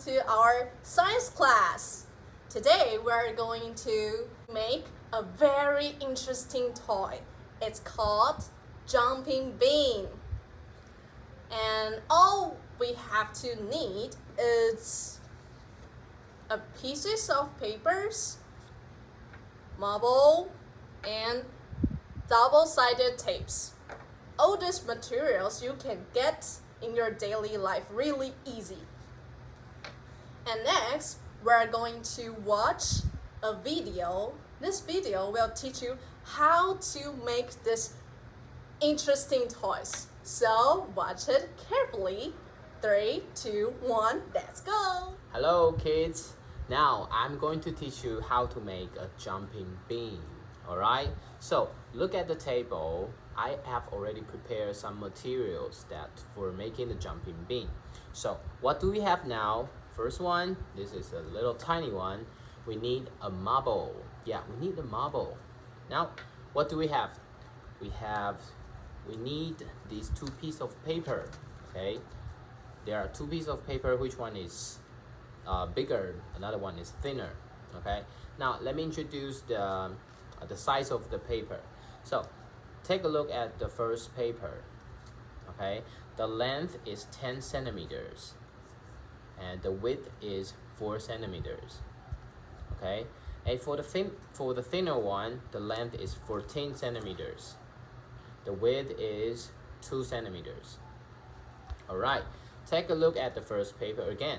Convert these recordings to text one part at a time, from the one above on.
to our science class. Today we're going to make a very interesting toy. It's called jumping bean. And all we have to need is a pieces of papers, marble, and double-sided tapes. All these materials you can get in your daily life really easy. And next, we're going to watch a video. This video will teach you how to make this interesting toys. So watch it carefully. 3, 2, 1, let's go! Hello kids! Now I'm going to teach you how to make a jumping bean. Alright? So look at the table. I have already prepared some materials for making the jumping bean. So what do we have now? First one, this is a little tiny one. We need a marble. Yeah, we need a marble. Now, what do we have? We need these 2 pieces of paper. Okay, there are 2 pieces of paper. Which one is bigger? Another one is thinner. Okay. Now let me introduce the size of the paper. So take a look at the first paper. Okay, the length is 10 centimeters and the width is 4 centimeters. Okay, and for the thinner one, the length is 14 centimeters. The width is 2 centimeters. All right, take a look at the first paper again.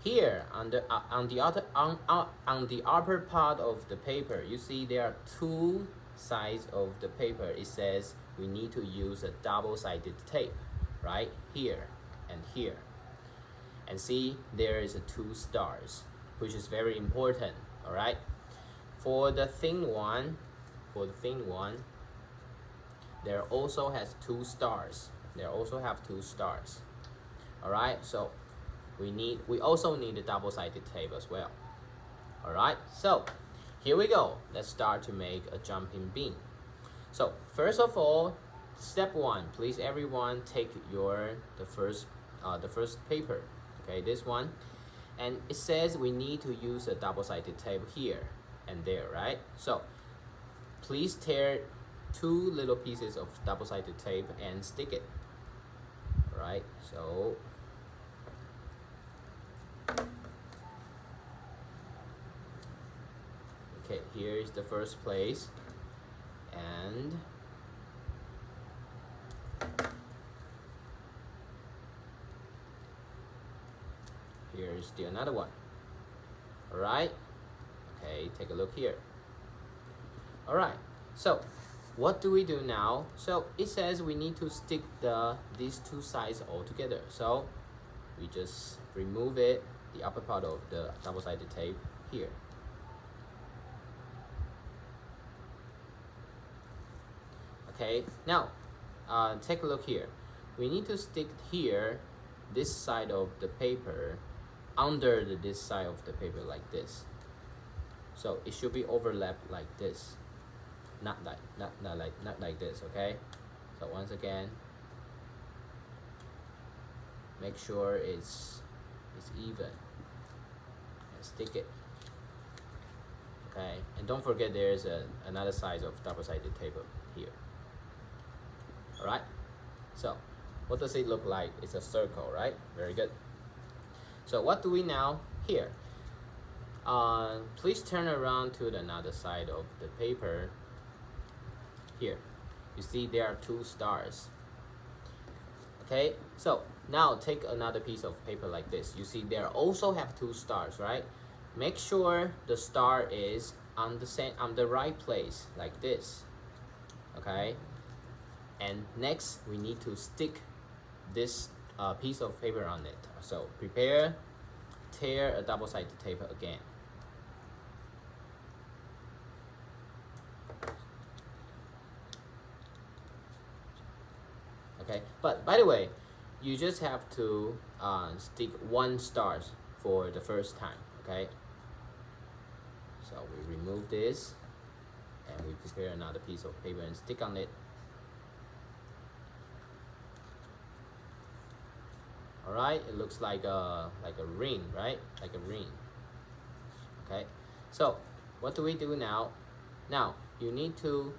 Here on the upper part of the paper, you see there are 2 sides of the paper. It says we need to use a double-sided tape, right here and here. And see, there is 2 stars, which is very important. All right. For the thin one, there also has 2 stars. There also have 2 stars. All right. So we also need a double-sided tape as well. All right. So here we go. Let's start to make a jumping bean. So first of all, step 1. Please, everyone, take the first paper. Okay, this one, and it says we need to use a double-sided tape here and there, right? So please tear 2 little pieces of double-sided tape and stick it. All right. So okay, here is the first place, and here's the another one. All right. Okay, take a look here. All right. So what do we do now? So it says we need to stick these 2 sides all together. So we just remove the upper part of the double-sided tape here. Okay, now take a look here. We need to stick here, this side of the paper, under this side of the paper like this. So it should be overlapped like this, not like this. Okay. So once again, make sure it's even and stick it. Okay, and don't forget there's another size of double-sided tape here. All right. So what does it look like? It's a circle, right? Very good. So what do we now here? Please turn around to another side of the paper. Here, you see there are 2 stars. Okay, so now take another piece of paper like this. You see there also have 2 stars, right? Make sure the star is on the right place like this. Okay, and next we need to stick this piece of paper on it. So tear a double-sided tape again. Okay, but by the way, you just have to stick 1 star for the first time. Okay, so we remove this and we prepare another piece of paper and stick on it. All right, it looks like a ring, right? Like a ring. Okay, so what do we do now? Now you need to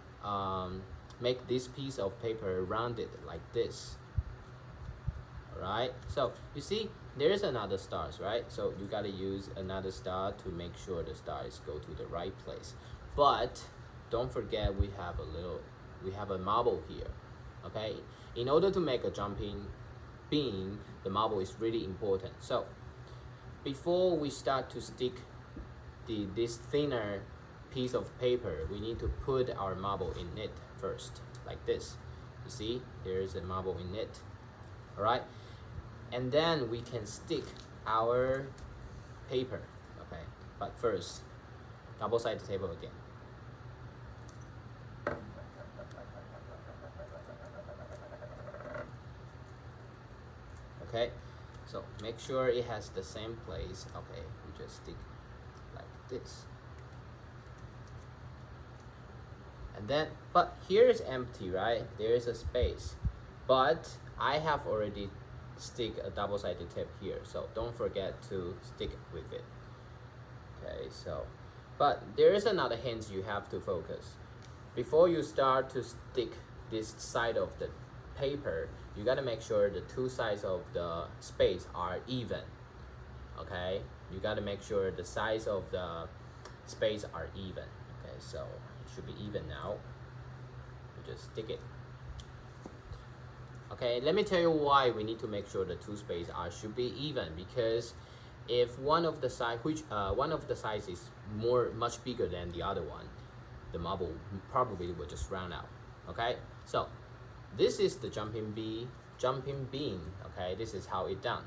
make this piece of paper rounded like this. All right, so you see there's another stars, right? So you gotta use another star to make sure the stars go to the right place. But don't forget we have a marble here. Okay, in order to make a jumping bean, the marble is really important. So before we start to stick this thinner piece of paper, we need to put our marble in it first, like this. You see, there's a marble in it. All right, and then we can stick our paper. Okay, but first, double-sided tape again. Okay, so make sure it has the same place. Okay, we just stick like this. And then, but here is empty, right? There is a space, but I have already stick a double-sided tape here, so don't forget to stick with it. Okay, so, but there is another hint you have to focus. Before you start to stick this side of the paper, you gotta make sure the two sides of the space are even. Okay, you gotta make sure the sides of the space are even. Okay, so it should be even now. You just stick it. Okay, let me tell you why we need to make sure the two spaces should be even, because if one of the sides is much bigger than the other one, the marble probably will just round out. Okay, so this is the jumping bean. Okay, this is how it's done.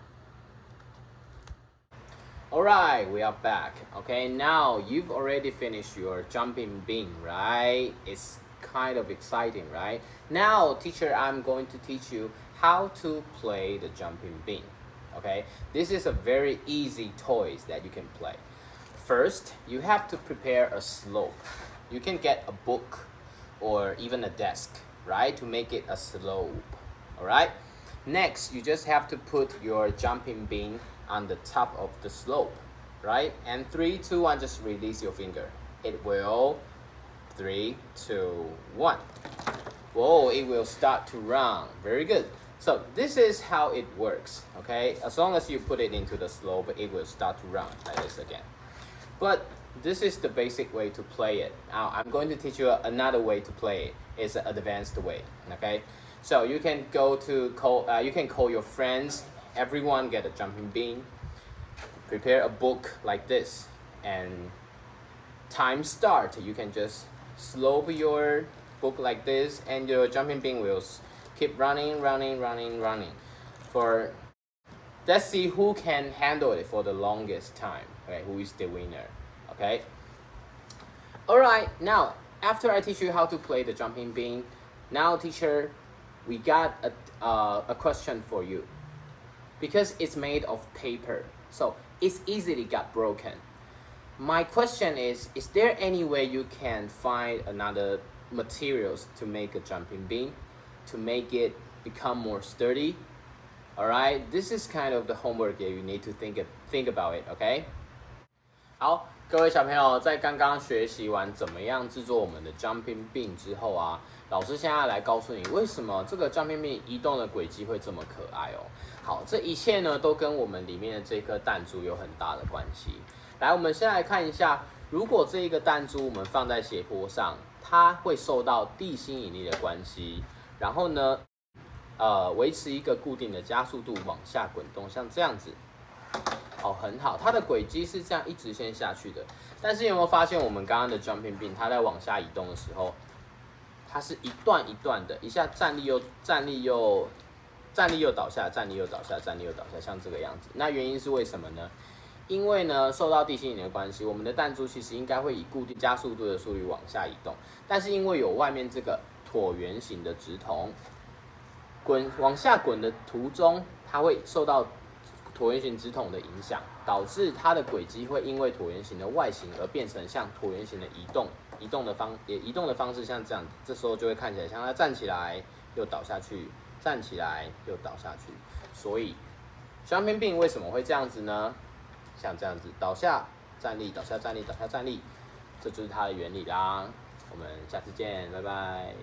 Alright, we are back. Okay, now you've already finished your jumping bean, right? It's kind of exciting, right? Now, teacher, I'm going to teach you how to play the jumping bean. Okay, this is a very easy toy that you can play. First, you have to prepare a slope. You can get a book or even a desk, right, to make it a slope. All right. Next, you just have to put your jumping bean on the top of the slope, right? And 3, 2, 1, just release your finger. It will 3, 2, 1. Whoa, it will start to run. Very good. So this is how it works, okay? As long as you put it into the slope, it will start to run like this again. But this is the basic way to play it. Now I'm going to teach you another way to play it. It's an advanced way, okay? So you can call your friends. Everyone get a jumping bean. Prepare a book like this, and time start. You can just slope your book like this, and your jumping bean will keep running. Let's see who can handle it for the longest time. Okay, who is the winner? Okay. All right. Now, after I teach you how to play the jumping bean, now, teacher, we got a question for you. Because it's made of paper, so it's easily got broken. My question is there any way you can find another materials to make a jumping bean, to make it become more sturdy? All right, this is kind of the homework that you need to think about it, okay? 好，各位小朋友，在刚刚学习完怎么样制作我们的 jumping bean 之后啊，老师现在来告诉你为什么这个 jumping bean 移动的轨迹会这么可爱哦。好，这一切呢都跟我们里面的这颗弹珠有很大的关系。来，我们先来看一下，如果这一个弹珠我们放在斜坡上，它会受到地心引力的关系，然后呢，维持一个固定的加速度往下滚动，像这样子。哦，很好，它的轨迹是这样一直线下去的。但是有没有发现，我们刚刚的 jumping bean 它在往下移动的时候，它是一段一段的，一下站立又倒下，站立又倒下，站立又倒下，像这个样子。那原因是为什么呢？因为呢，受到地心引力的关系，我们的弹珠其实应该会以固定加速度的速率往下移动，但是因为有外面这个椭圆形的直筒，往下滚的途中，它会受到椭圆形直筒的影响，导致它的轨迹会因为椭圆形的外形而变成像椭圆形的移动的方式像这样子，这时候就会看起来像它站起来又倒下去，站起来又倒下去。所以 Jumping bean 为什么会这样子呢？像这样子倒下站立，倒下站立，倒下站立，这就是它的原理啦。我们下次见，拜拜。